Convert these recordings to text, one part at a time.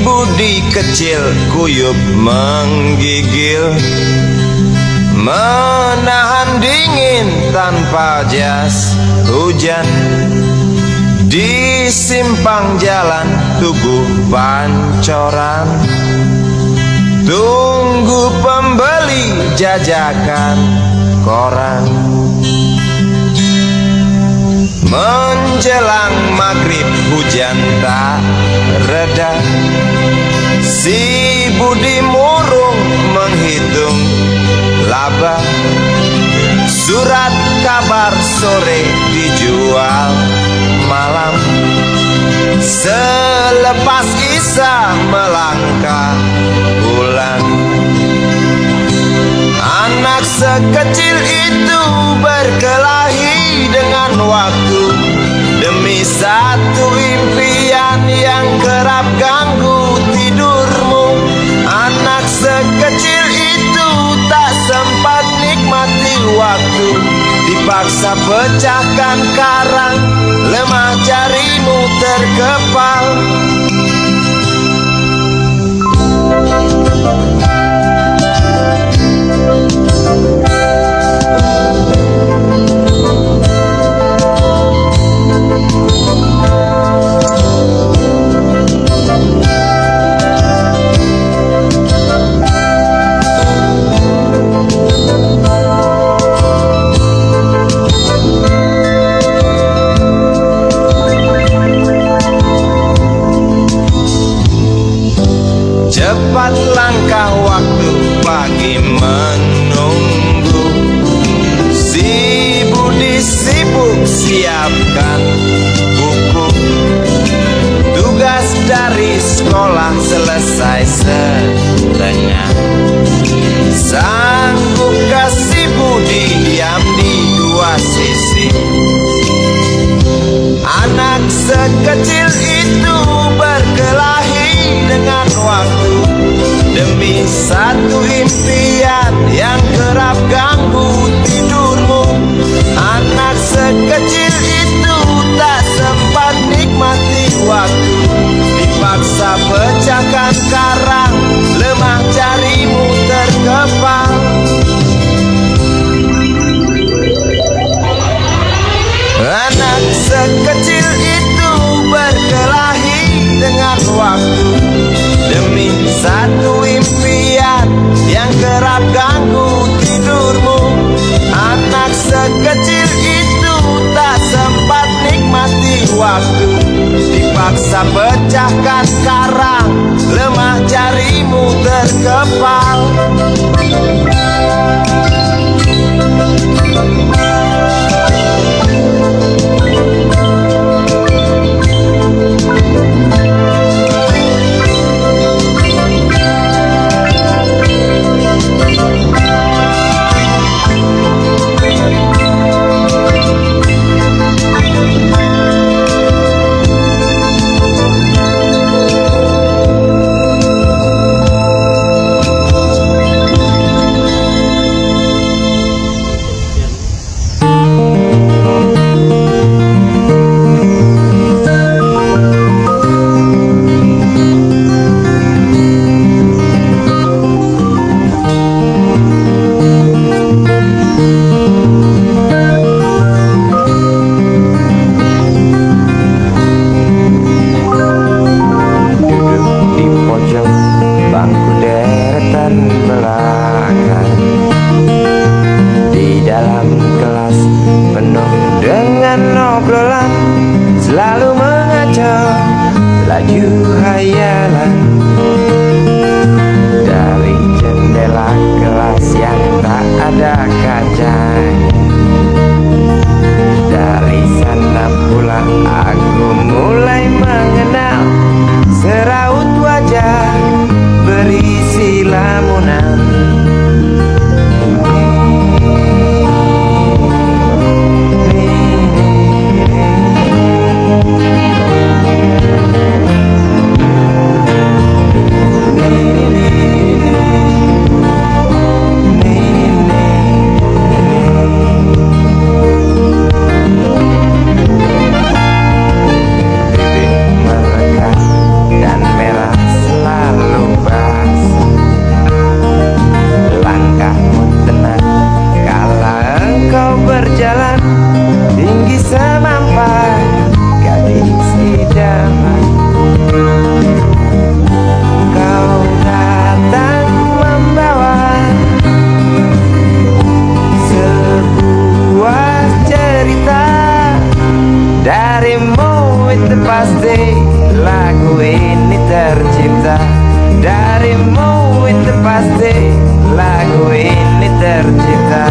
Budi kecil kuyup menggigil, menahan dingin tanpa jas hujan. Di simpang jalan Tugu Pancoran, tunggu pembeli jajakan koran. Menjelang maghrib hujan tak reda, si Budi murung menghitung laba. Surat kabar sore dijual malam. Selepas Isya melangkah pulang. Anak sekecil itu berkelahi dengan waktu demi satu impian yang kerap ganggu tidurmu. Anak sekecil itu tak sempat nikmati waktu, dipaksa pecahkan karang, lemah jarimu terkepal. Cepat langkah waktu, pagi menunggu. Si Budi sibuk siapkan buku. Tugas dari sekolah selesai setengah. Sanggupkah si Budi diam di dua sisi? Anak sekecil itu berkelahi dengan waktu demi satu impian yang kerap ganggu tidurmu. Anak sekecil itu tak sempat nikmati waktu, dipaksa pecahkan karang, lemah jarimu terkepal. Anak sekecil itu berkelahi dengan waktu demi satu impian yang kerap ganggu tidurmu. Anak sekecil itu tak sempat nikmati waktu, dipaksa pecahkan karang, lemah jarimu terkepal. tercipta. Darimu itu pasti lagu ini tercipta.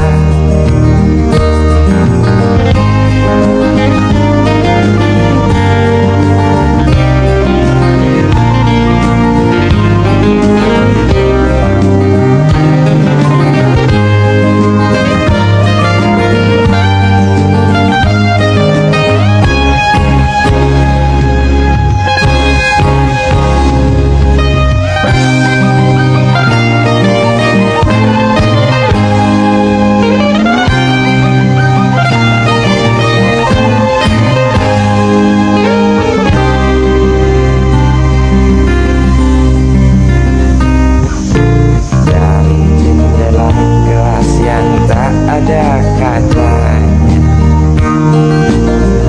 Ada katanya,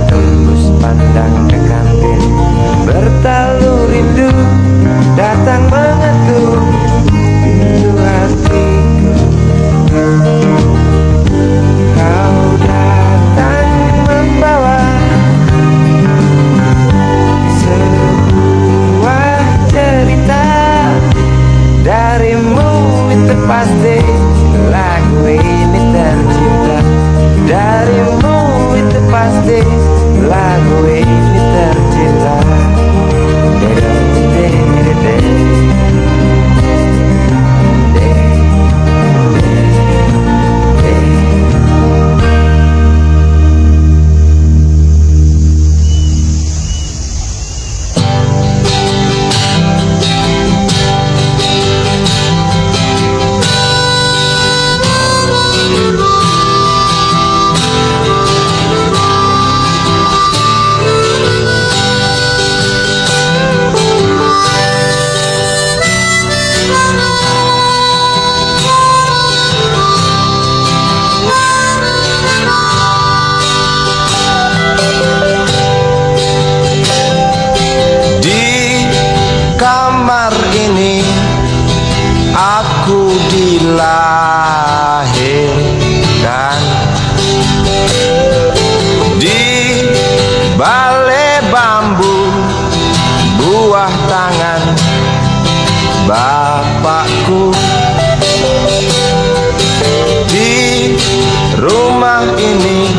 tembus pandang ke kantin, bertalu rindu datang mengetuk pintu hatiku. Kau datang membawa sebuah cerita. Darimu itu pasti lagu ini tercipta. Darimu itu pasti lagu ini tercipta. Ini aku dilahirkan di balai bambu, buah tangan bapakku. Di rumah ini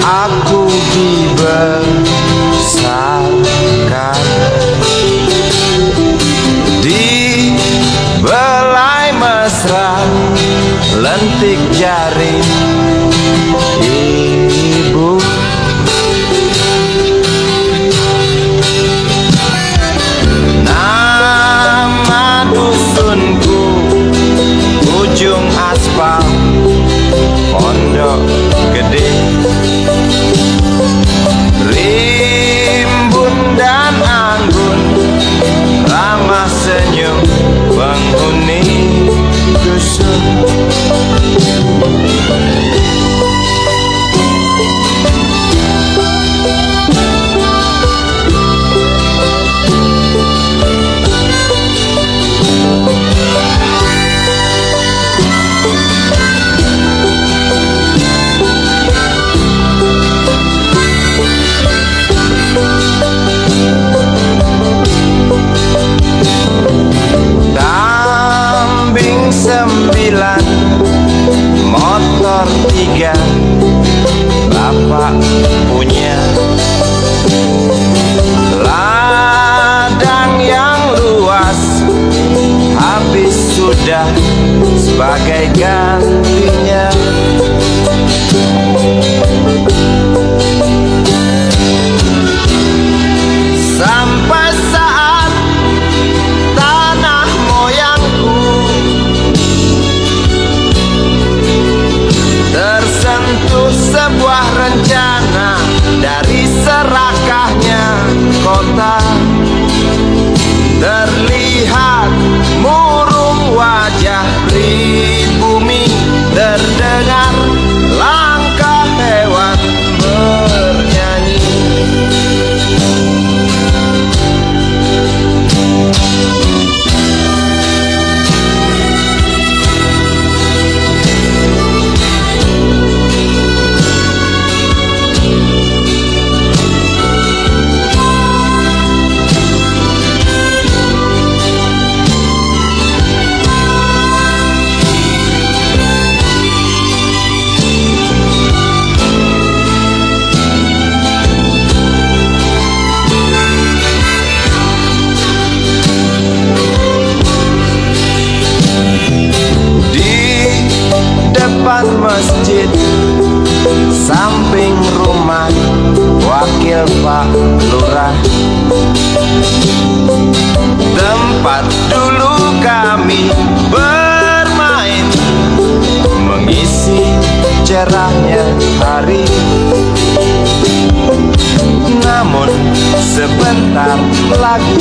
aku dibesarkan. Di belai mesra lentik jari ibu. Nama dusunku ujung aspal Pondok Gede. Rimbun dan anggun ramah senyum penghuni dusun. Sembilan, motor 3 bapak punya. Ladang yang luas habis sudah sebagai gantinya. Sampai saat tanah moyangku tersentuh sebuah rencana dari serakahnya kota. Terlihat murung wajah pribumi sebentar lagi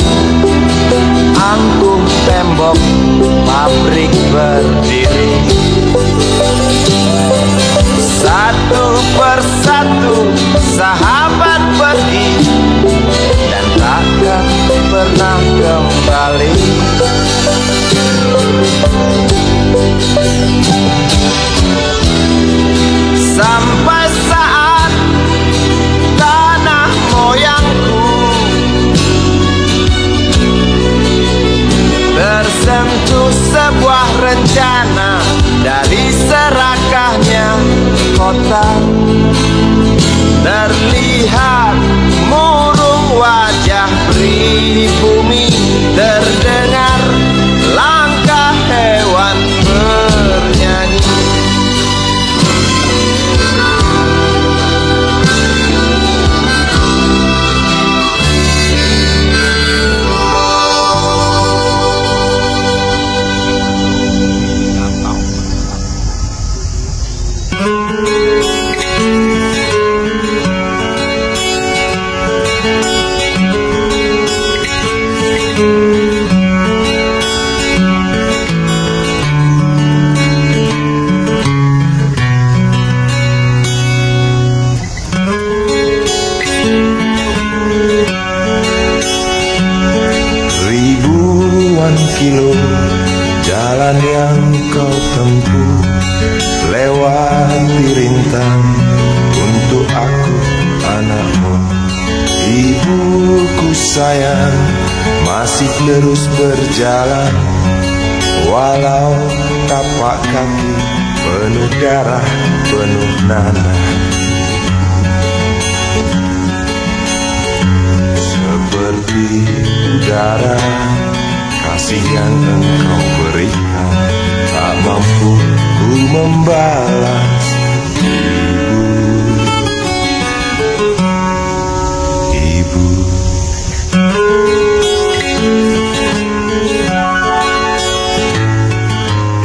angkuh tembok pabrik berdiri. Satu persatu sahabat pergi dan takkan pernah kembali. Sampai saat tanah moyangku tersentuh sebuah rencana dari serakahnya kota. Terlihat murung wajah pribumi, terdengar langkah hewan bernyanyi. Kilo jalan yang kau tempuh, lewati rintang untuk aku anakmu. Ibuku sayang masih terus berjalan, walau tapak kaki penuh darah, penuh nanah. Seperti udara kasih yang engkau berikan, tak mampu ku membalas. Ibu,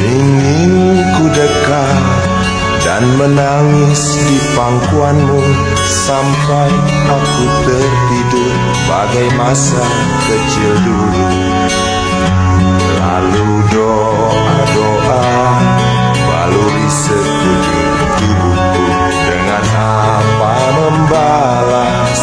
ingin ku dekat dan menangis di pangkuanmu sampai aku tertidur bagai masa kecil dulu. Lalu doa-doa baluri sekujur tubuhku, dengan apa membalas.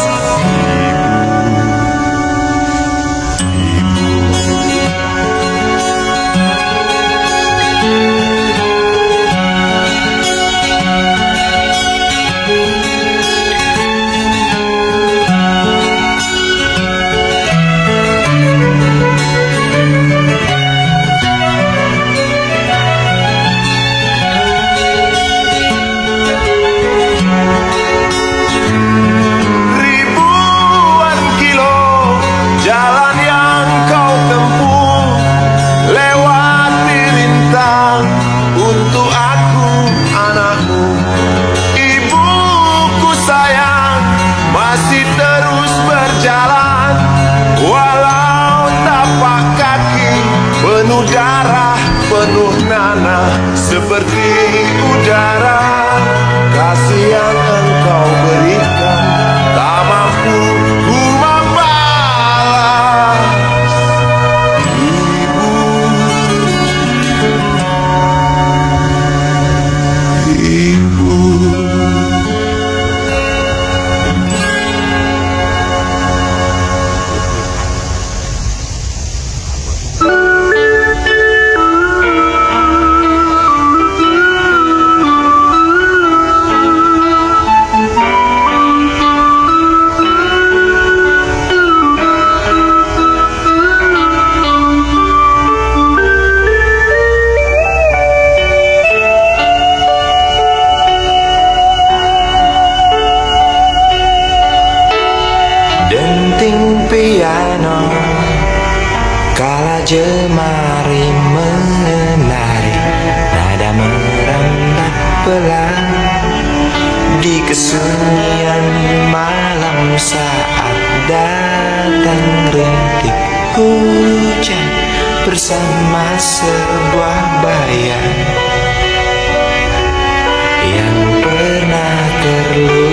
Penuh nanah seperti udara, kasih yang engkau berikan tak mampu ku membalas. Ibu, denting piano kala jemari menari, nada merambat pelan di kesunyian malam saat datang rintik hujan bersama sebuah bayang yang pernah terlupakan.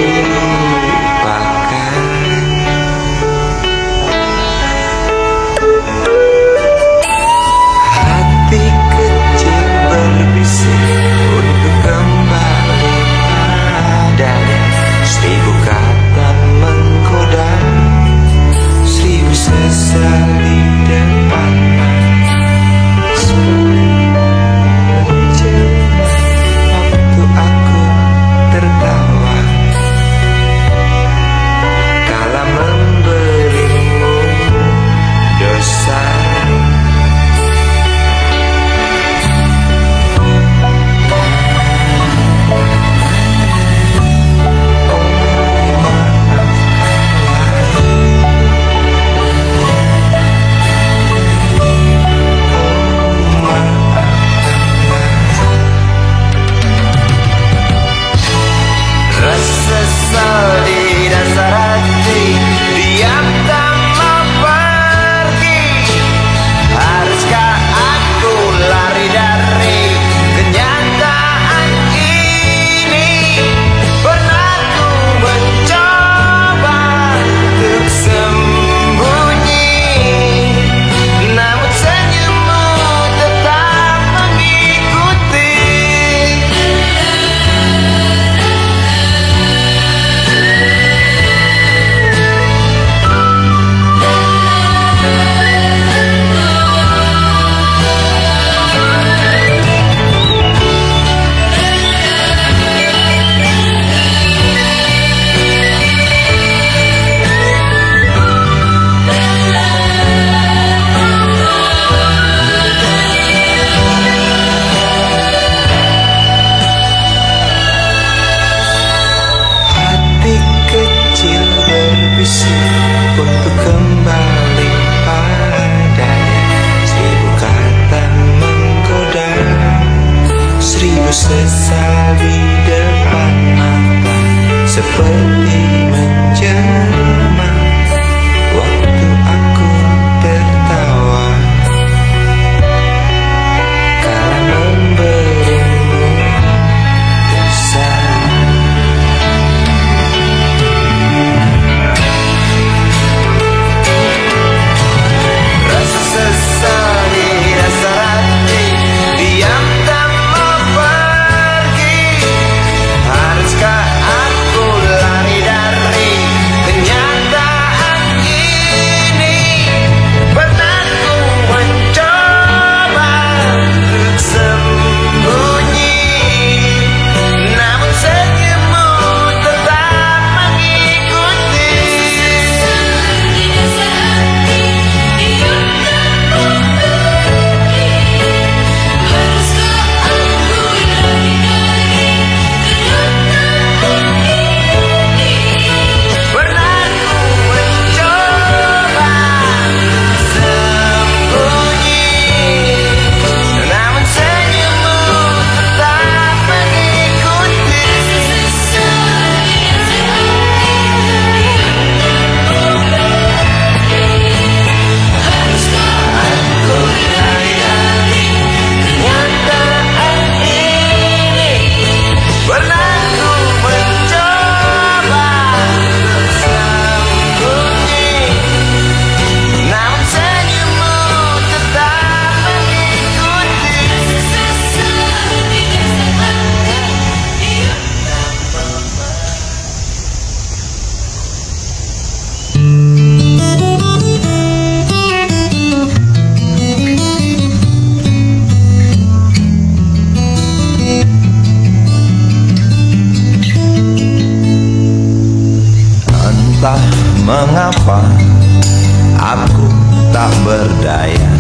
berdaya.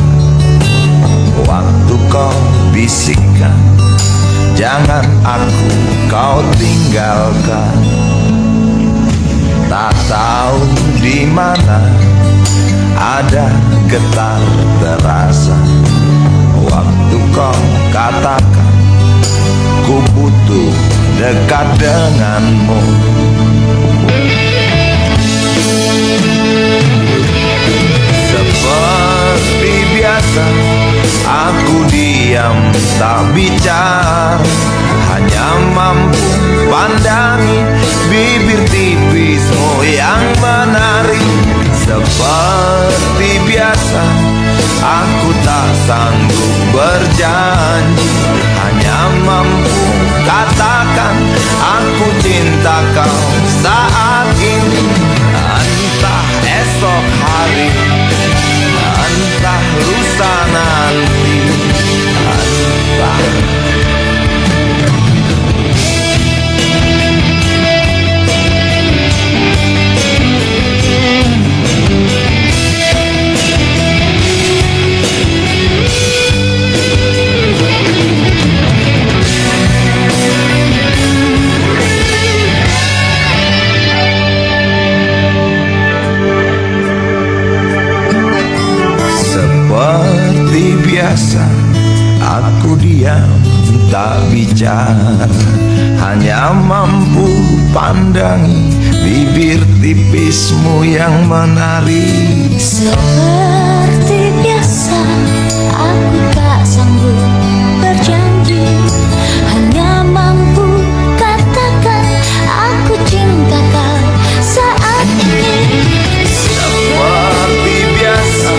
Waktu kau bisikkan, jangan aku kau tinggalkan. Tak tahu di mana ada getar terasa. Waktu kau katakan ku butuh dekat denganmu. Seperti biasa aku diam tak bicara, hanya mampu pandangi bibir tipismu yang menari. Seperti biasa aku tak sanggup berjanji, hanya mampu katakan aku cinta kau saat ini. Entah esok hari, entah lusa nanti, entah. Seperti biasa aku diam tak bicara, hanya mampu pandangi bibir tipismu yang menari. Seperti biasa aku tak sanggup berjanji, hanya mampu katakan aku cinta kau saat ini. Seperti biasa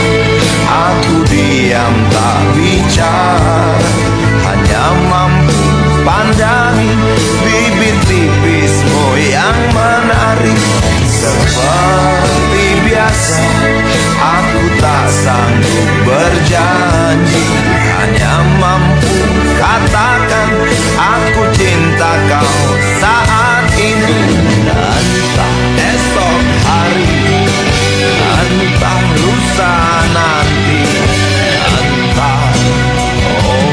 aku diam tak bicara, hanya mampu pandangi bibir tipismu yang menari. Seperti biasa aku tak sanggup berjanji, hanya mampu katakan aku cinta kau saat ini. Entah esok hari, entah lusa nanti, entah, oh,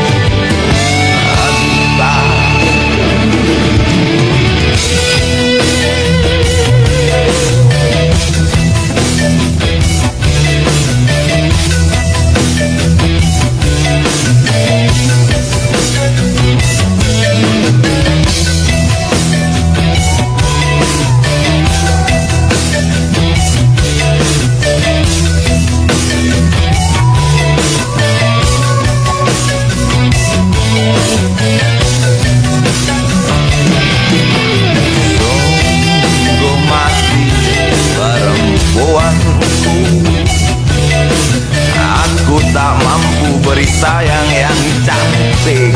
entah. Sungguh mati perempuanku, aku tak mampu beri sayang yang cantik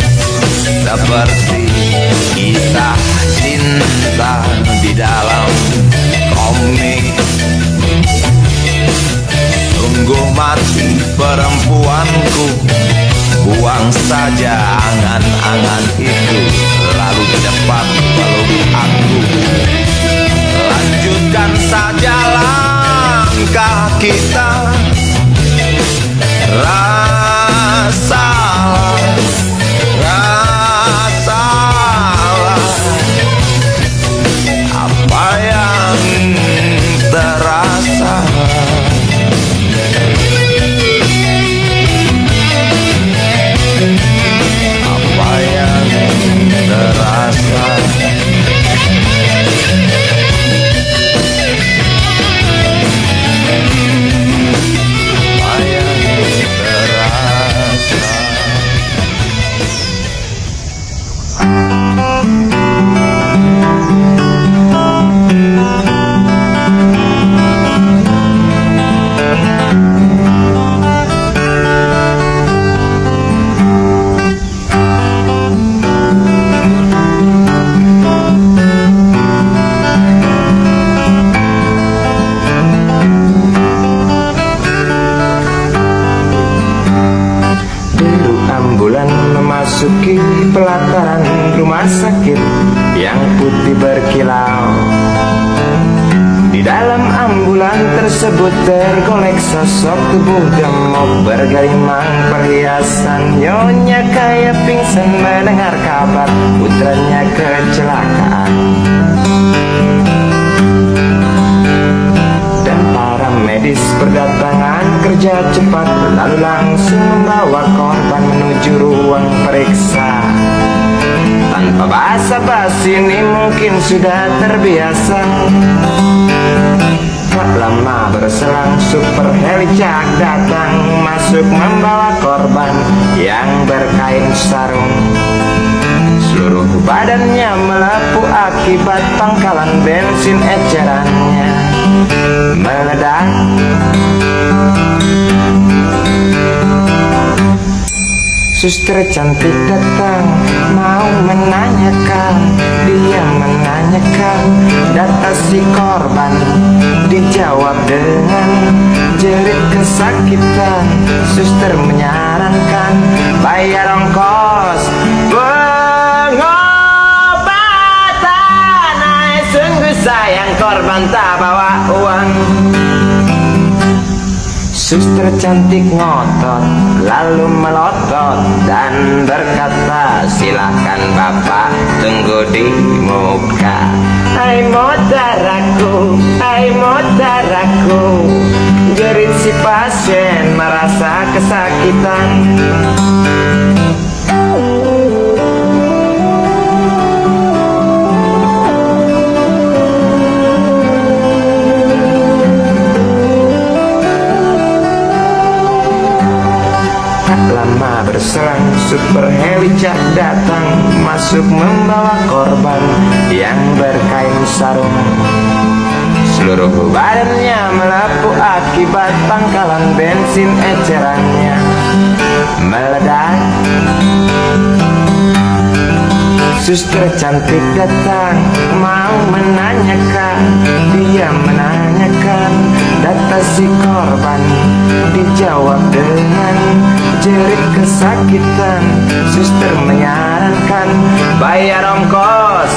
seperti kisah cinta di dalam komik. Sungguh mati perempuanku, buang saja angan-angan itu, lalu cepat peluk aku. Lanjutkan saja langkah kita, rasalah, rasalah apa yang terasa. Apa yang terasa. Apa yang terasa. memasuki pelataran rumah sakit yang putih berkilau. Di dalam ambulan tersebut tergolek sosok tubuh gemuk bergelimang perhiasan. Nyonya kayak pingsan mendengar kabar putranya kecelakaan. Dan para medis berdatangan kerja cepat, lalu langsung membawa korban menuju ruang periksa. Tanpa basa-basi ini mungkin sudah terbiasa. Tak lama berselang super helicak datang, masuk membawa korban yang berkain sarung. Seluruh badannya melepuh akibat pangkalan bensin ecerannya meledak. Suster cantik datang mau menanyakan, dia menanyakan data si korban. Dijawab dengan jerit kesakitan. Suster menyarankan bayar ongkos pengobatan. Sungguh sayang korban tak bawa uang. Suster cantik ngotot lalu melotot dan berkata, silakan bapak tunggu di muka. Hai modaraku, hai modaraku, jerit si pasien merasa kesakitan. Lama berselang super helicak datang, masuk membawa korban yang berkain sarung. Seluruh badannya melepuh akibat pangkalan bensin ecerannya meledak. Suster cantik datang mau menanyakan, dia menanyakan data si korban. Dijawab dengan jerit kesakitan. Suster menyarankan bayar ongkos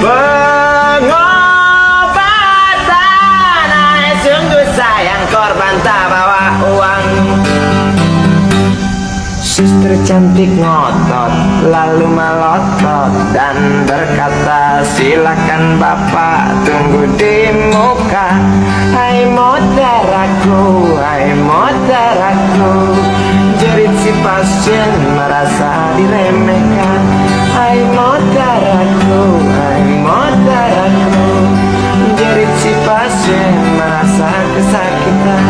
pengobatan. Sungguh sayang korban tak bawa uang. Suster cantik ngotot lalu melotot dan berkata, silakan bapak tunggu di muka. Hai modaraku, hai modaraku, jerit si pasien merasa diremehkan. Hai modaraku, hai modaraku, jerit si pasien merasa kesakitan.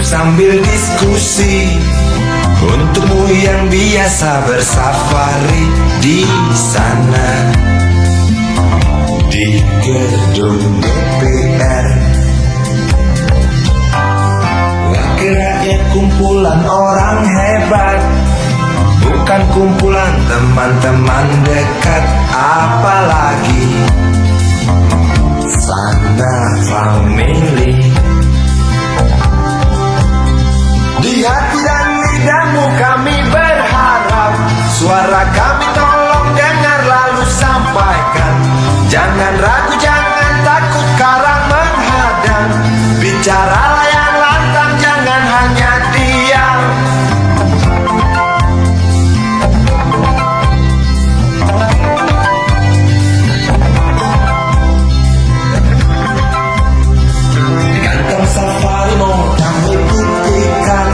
Sambil diskusi, untukmu yang biasa bersafari di sana, di gedung DPR. Laki-laki kumpulan orang hebat, bukan kumpulan teman-teman dekat, apalagi sana family. Di hati dan lidahmu kami berharap, suara kami tolong dengar lalu sampaikan. Jangan ragu, jangan takut karang menghadang. Bicaralah yang lantang, jangan hanya diam. Kantong safari mau kami putihkan,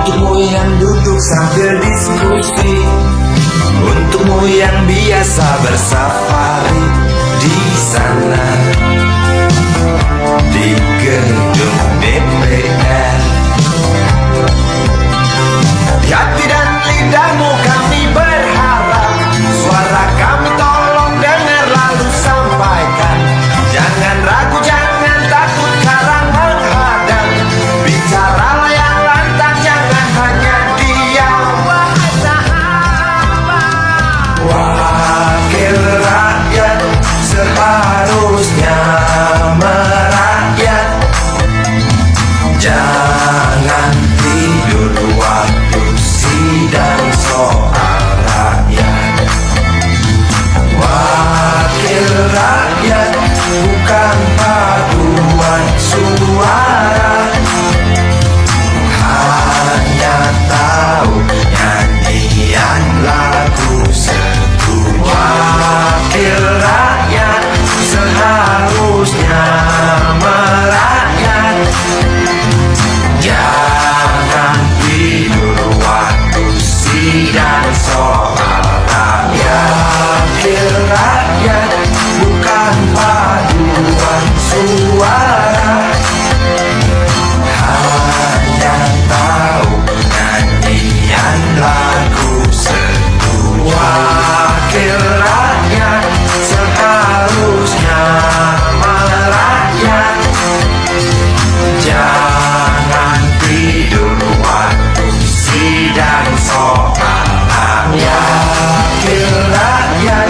Untukmu yang duduk sambil diskusi, untukmu yang biasa bersafari di sana, di gedung DPR. Di hati dan lidahmu kami berharap, suara kami tolong dengar lalu sampaikan. Jangan ragu, jangan takut karang menghadang. Bicaralah yang lantang, jangan hanya diam. Wahai sahabat, wakil rakyat seharusnya merakyat. Jangan tidur waktu sidang soal rakyat. Wakil rakyat bukan paduan suara, hanya tahu nyanyian lagu setuju. Wakil rakyat seharusnya merakyat. Jangan tidur waktu sidang soal rakyat. Wakil rakyat bukan paduan suara, hanya tahu nyanyian lagu setuju. Wakil rakyat seharusnya merakyat. Jangan tidur waktu sidang soal rakyat. Wakil rakyat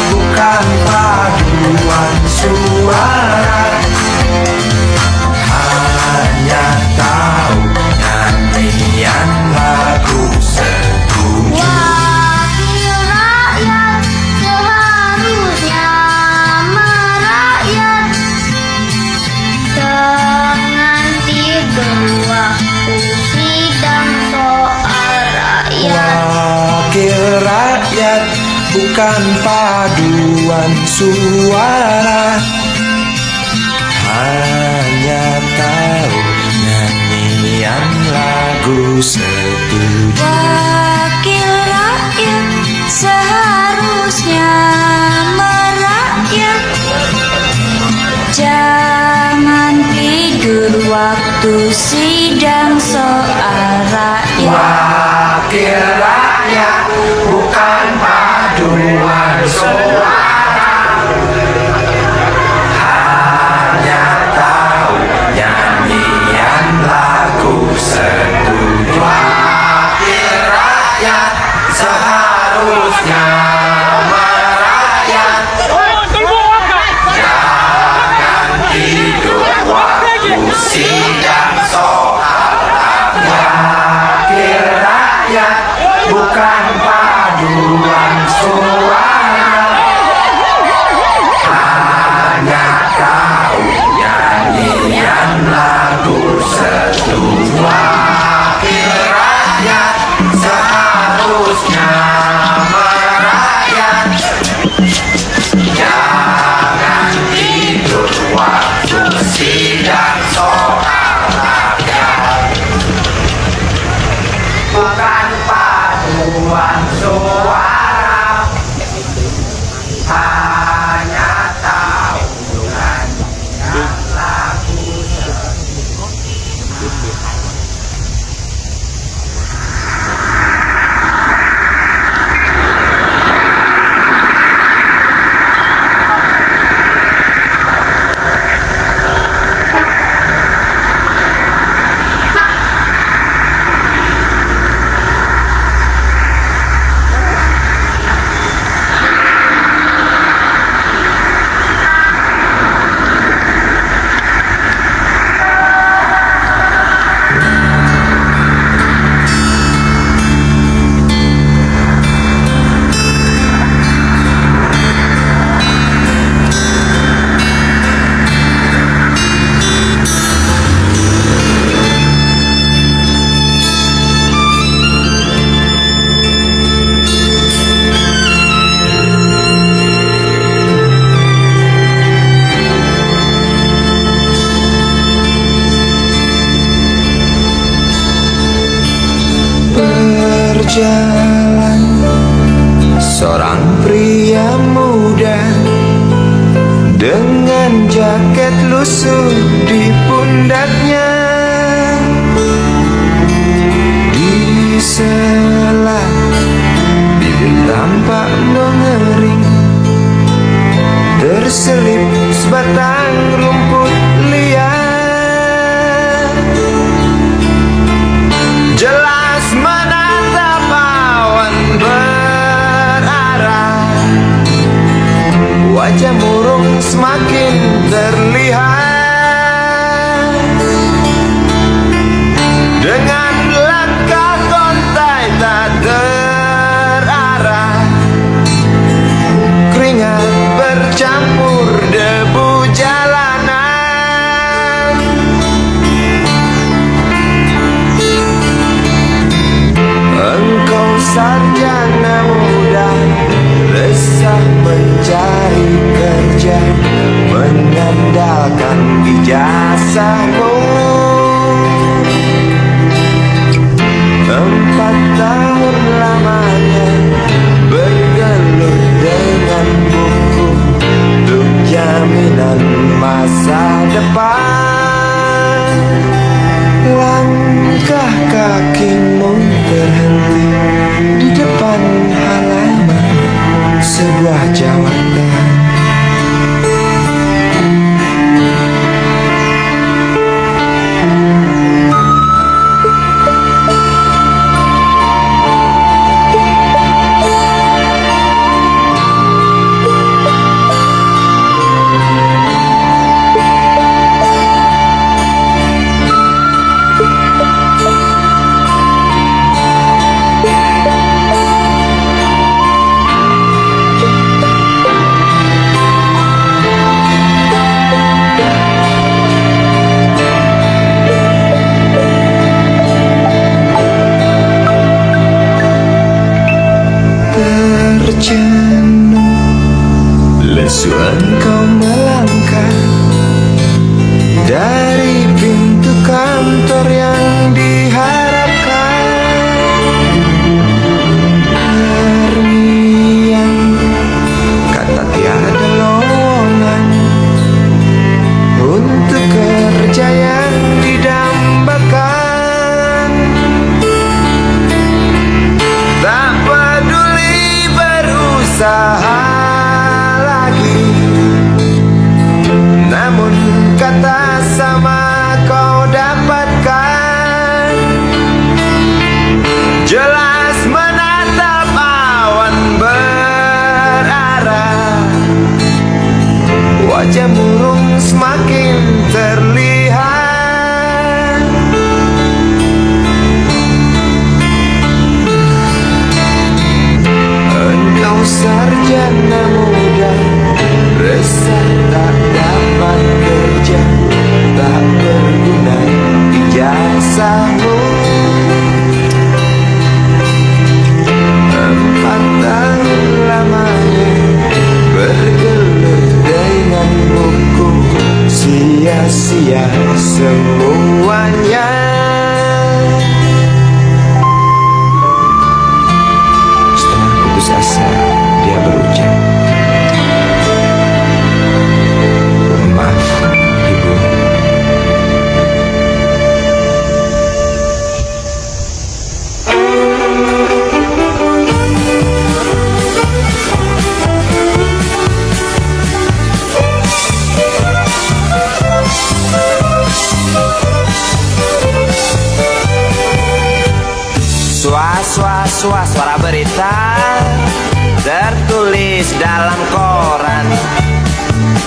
bukan paduan suara, hanya tahu nyanyian lagu setuju. Wakil rakyat seharusnya merakyat. Jangan tidur waktu sidang soal rakyat. Wakil rakyat bukan paduan suara, hanya tahu nyanyian lagu setuju. Wakil rakyat seharusnya merakyat. Jangan tidur waktu sidang soal rakyat. Wakil rakyat bukan paduan suara, hanya tahu nyanyian lagu setuju. Wakil rakyat seharusnya merakyat. Jangan tidur waktu sidang soal rakyat. Wakil rakyat bukan paduan suara, hanya tahu nyanyian lagu setuju. Wakil rakyat seharusnya merakyat. Jangan tidur waktu sidang soal rakyat. Bukan paduan suara, hanya tahu nyanyian lagu setuju. jalan, seorang pria muda dengan jaket lusuh di pundaknya. Di sela bibir tampak mengering, terselip sebatang rumput liar. Jelas menatap awan berarah, wajah murung semakin terlihat. Dengan langkah kontai tak terarah, keringat bercampur debu jalanan. Engkau sarjana muda, resah mencari kerja, mengandalkan ijazahmu. 4 tahun lamanya bergelut dengan buku untuk jaminan masa depan. Langkah kakimu terhenti di depan halaman sebuah jawatan. Terjenuh lesu engkau melangkah dari pintu kantor yang diharapkan. Terniang kata tiada lowongan untuk kerja yang didambakan. Tak peduli berusaha lagi, namun kata sama kau dapatkan. Jelas menatap awan berarah, wajah murung semakin terlihat. Engkau sarjana muda, resah tak dapat kerja, tak berguna ijazahmu. 4 tahun lamanya bergelut dengan buku, sia-sia semuanya. Setelah putus asa, dia berucap, "Maaf, Ibu." Suara berita tertulis dalam koran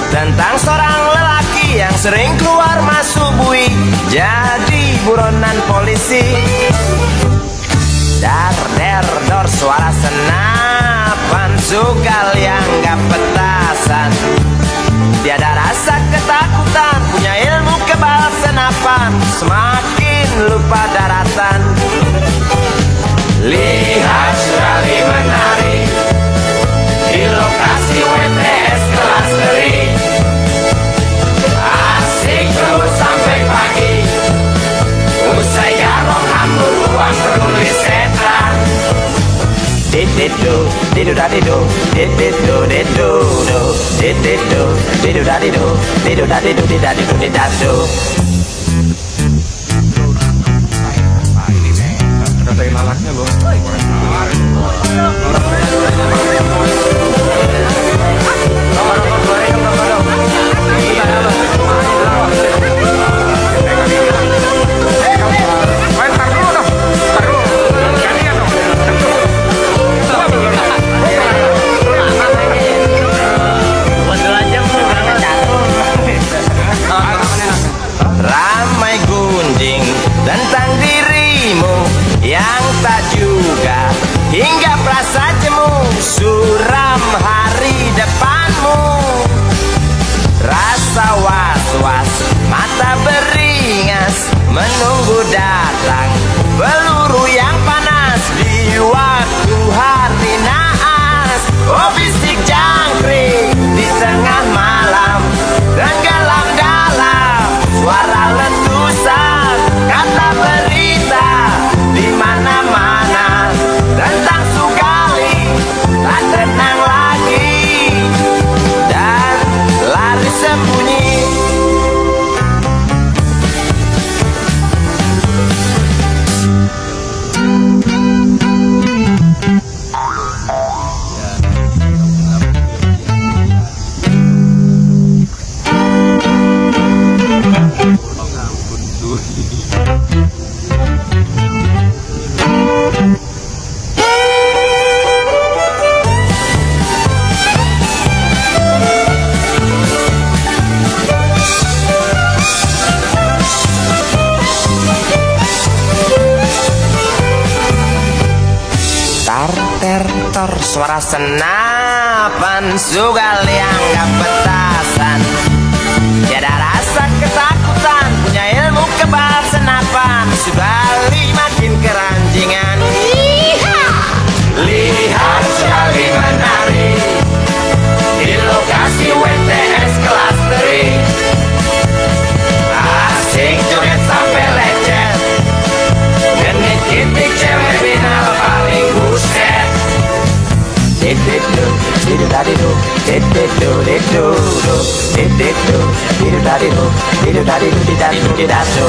tentang seorang lelaki yang sering keluar masuk bui jadi buronan polisi. Dar der dor suara senapan sugal yang gak petasan, tiada rasa ketakutan, punya ilmu kebal senapan, semakin lupa daratan. Lihat sekali menarik di lokasi WTS kelas kering, asik terus sampai pagi. Usai garong hambur uang penulis setan, didu da didu, didu didu do, didu didu da didu, didu da didu di da didu di da do. Rasain lalaknya loh. Ramai gunjing tentang dirimu yang tak juga hingga perasa jemu, suram hari depanmu. Rasa was-was, mata beringas menunggu datang peluru yang panas di waktu hari naas. Oh bisik jangkrik di tengah malam, tenggelam dalam suara letusan kata berita di mana-mana tentang Sugali tak tenang lagi dan lari sembunyi. Tar suara senapan Sugali anggap petasan. Tiada rasa ketakutan, punya ilmu kebal senapan. Sugali makin keranjingan. Lihat Sugali menari di lokasi WTS kelas 3. Asik joget sampai lecet, genit kitik cewek final paling buset. Didu didu da didu, didu didu do, didu didu da didu, didu da didu di da didu di da do.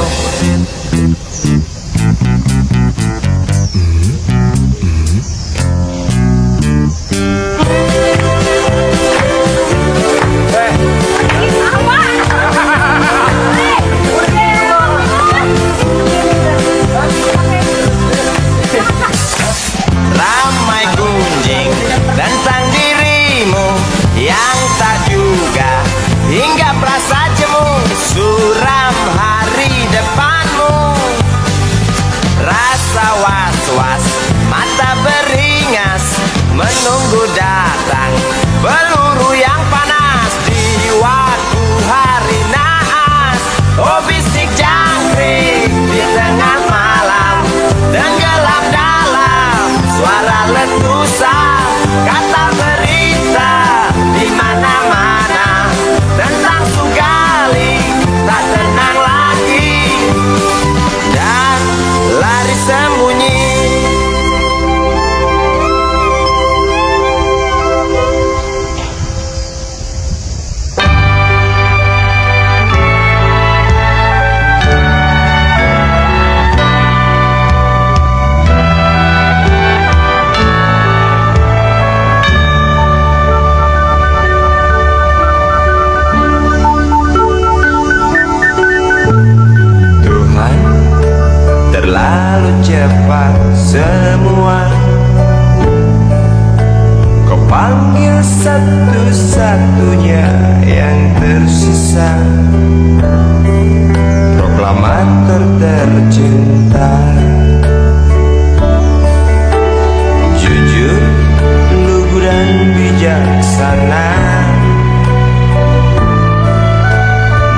Ramai gunjing tentang dirimu yang tak juga hingga perasa jemu, suram hari depanmu. Rasa was-was, mata beringas menunggu datang peluru yang panas di waktu hari naas. Oh bisik jangkrik di tengah malam, tenggelam dalam suara letusan kata berita di mana-mana tentang Sugali tak tenang lagi dan lari sembunyi. Terlalu cepat semua, kau panggil satu-satunya yang tersisa, proklamator tercinta. Jujur, lugu dan bijaksana,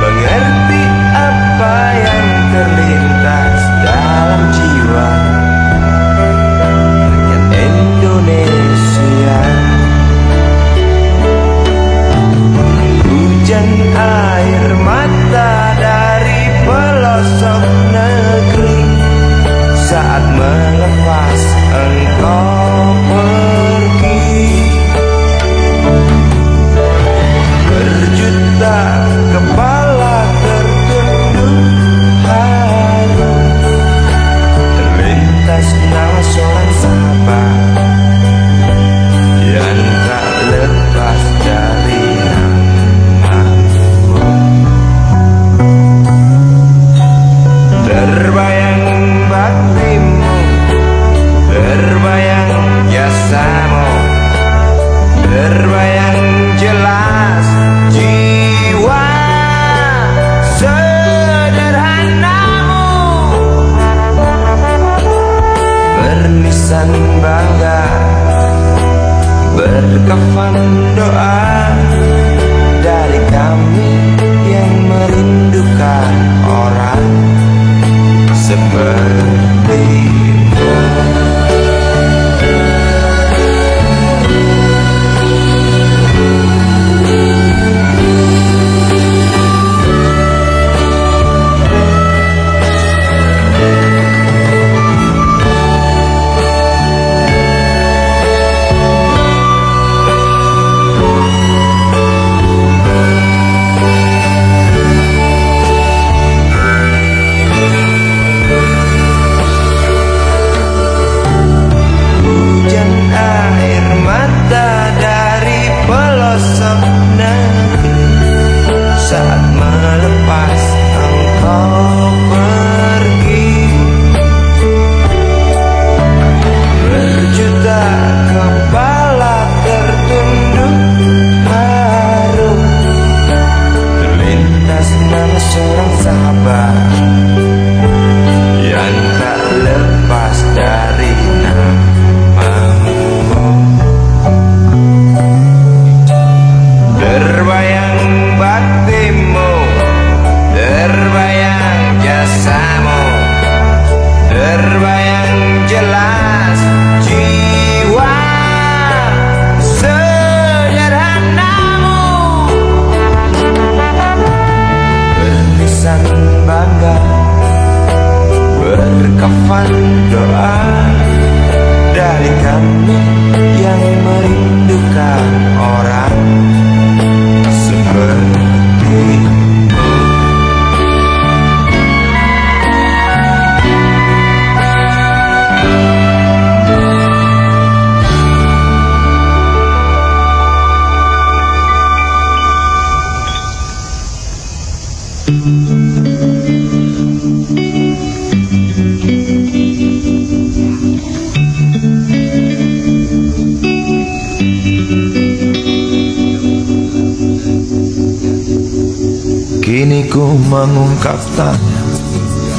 mengerti apa yang terlintas dalam jiwa rakyat Indonesia. Hujan air mata berlisan bangga, berkafan doa dari kami yang merindukan orang sepertimu. Saat melepas engkau pergi, berjuta kepala tertunduk haru, terlintas nama seorang sahabat yang tak lepas dari namamu. Terbayang baktimu, terbayang jasamu, terbayang jelas jiwa sederhanamu. Berlisan bangga, berkafan doa dari kami yang merindukan orang sepertimu. Kini ku mengungkap tanya,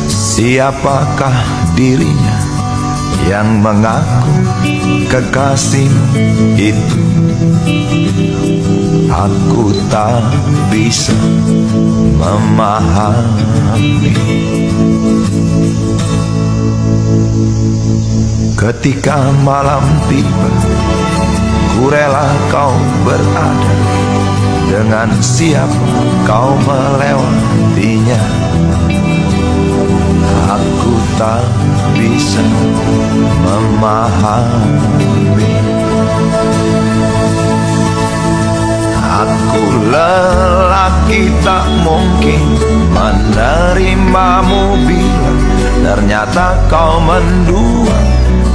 siapakah dirinya yang mengaku kekasihmu itu? Aku tak bisa memahami. Ketika malam tiba, ku rela kau berada. Dengan siapa kau melewatinya? Aku tak bisa memahami. Aku lelaki tak mungkin menerimamu bila ternyata kau mendua,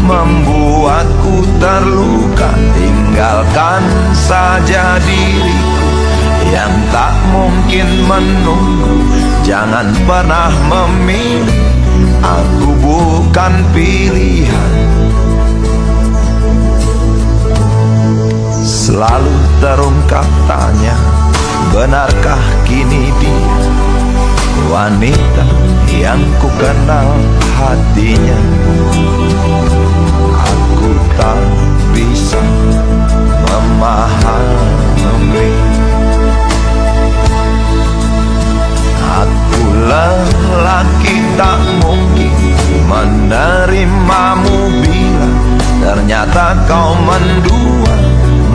membuatku terluka. Tinggalkan saja diriku yang tak mungkin menunggu. Jangan pernah memilih, aku bukan pilihan. Selalu terungkap tanya, benarkah kini dia wanita yang ku kenal hatinya? Aku tak bisa memahami. Aku lelaki tak mungkin menerimamu bila ternyata kau mendua,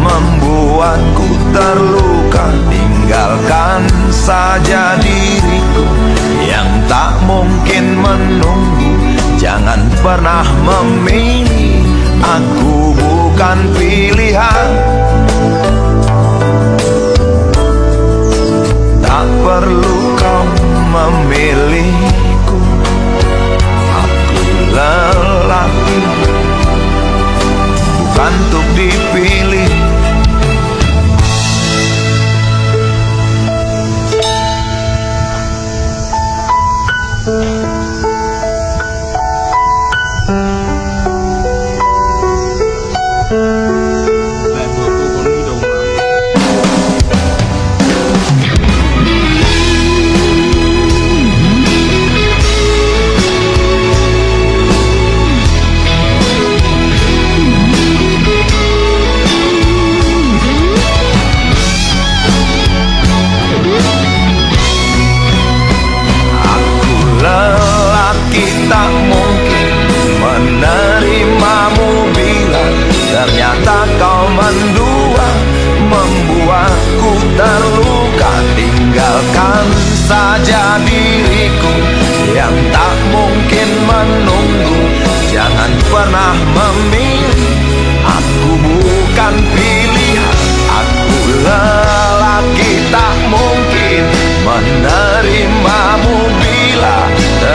membuatku terluka. Tinggalkan saja diriku yang tak mungkin menunggu. Jangan pernah memilih, aku bukan pilihan. Tak perlu kau memilihku, aku lelaki bukan untuk dipilih.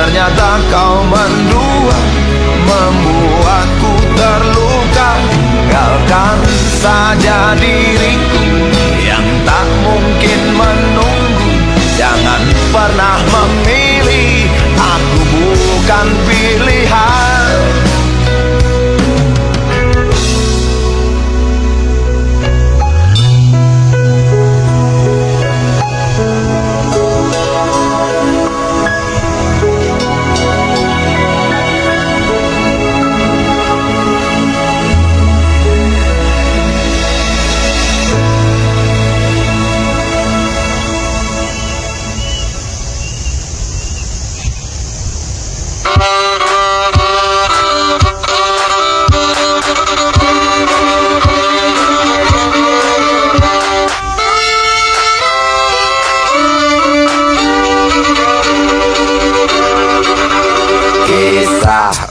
ternyata kau mendua, membuatku terluka. Tinggalkan saja diriku yang tak mungkin menunggu. Jangan pernah memilih, aku bukan pilihan.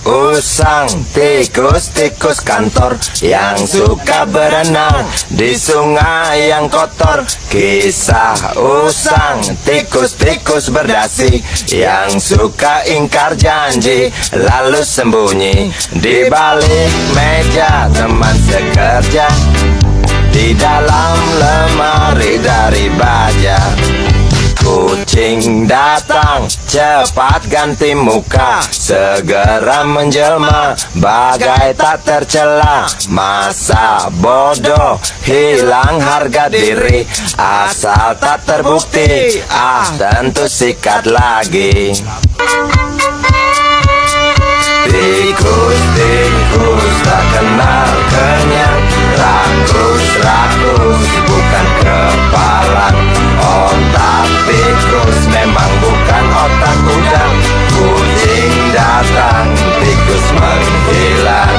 Usang tikus-tikus kantor yang suka berenang di sungai yang kotor. Kisah usang tikus-tikus berdasi yang suka ingkar janji lalu sembunyi di balik meja teman sekerja, di dalam lemari dari baja. Kucing datang, cepat ganti muka, segera menjelma, bagai tak tercela. Masa bodoh, hilang harga diri, asal tak terbukti, tentu sikat lagi. Tikus-tikus tak kenal kenyang, rakus-rakus bukan kepalang. Otak tikus memang bukan otak udang. Kucing datang, tikus menghilang.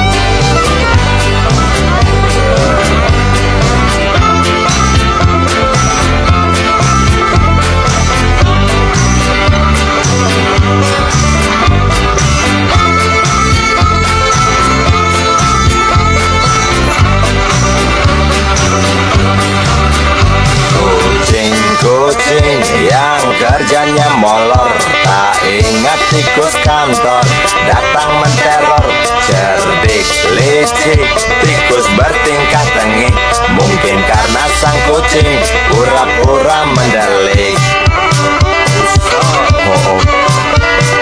Kucing yang kerjanya molor, tak ingat tikus kantor datang menteror. Cerdik, licik, tikus bertingkah tengik, mungkin karena sang kucing pura-pura mendelik.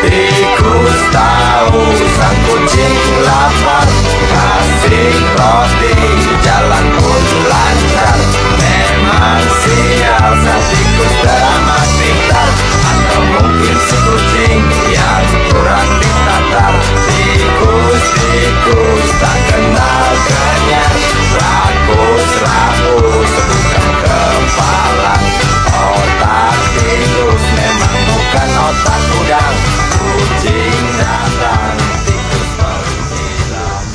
Tikus tahu sang kucing lapar, kasih roti, jalan pun lancar. Memang sial sang tikus teramat pintar, atau mungkin si kucing yang kurang ditatar. Tikus-tikus tak kenal kenyang, rakus-rakus bukan kepalang. Otak tikus memang bukan otak udang. Kucing datang, tikus menghilang.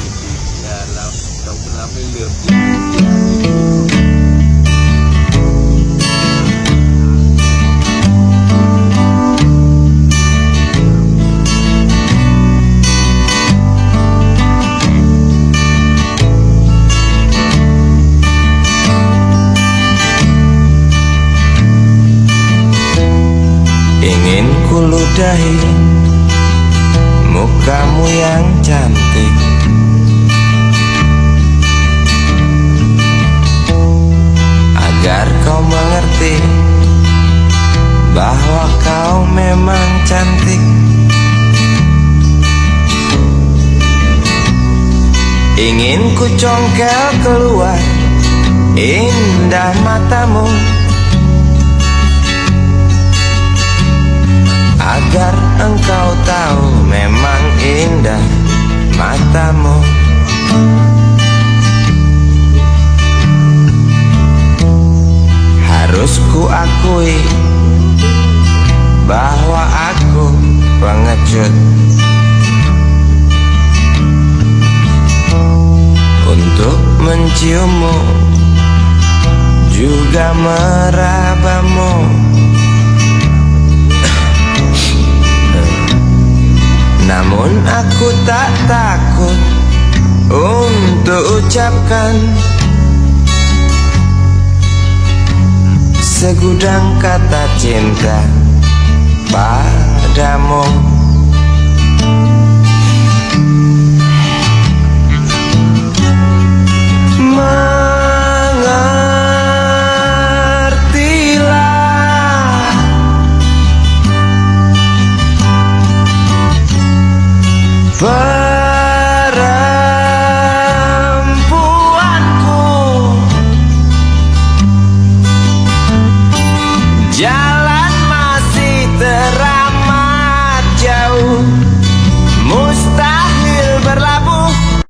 Ingin kuludahi mukamu yang cantik, agar kau mengerti bahwa kau memang cantik. Ingin ku congkel keluar indah matamu, agar engkau tahu memang indah matamu. Harus ku akui bahwa aku pengecut, untuk menciummu juga merabamu. Namun aku tak takut untuk ucapkan segudang kata cinta padamu. Pergi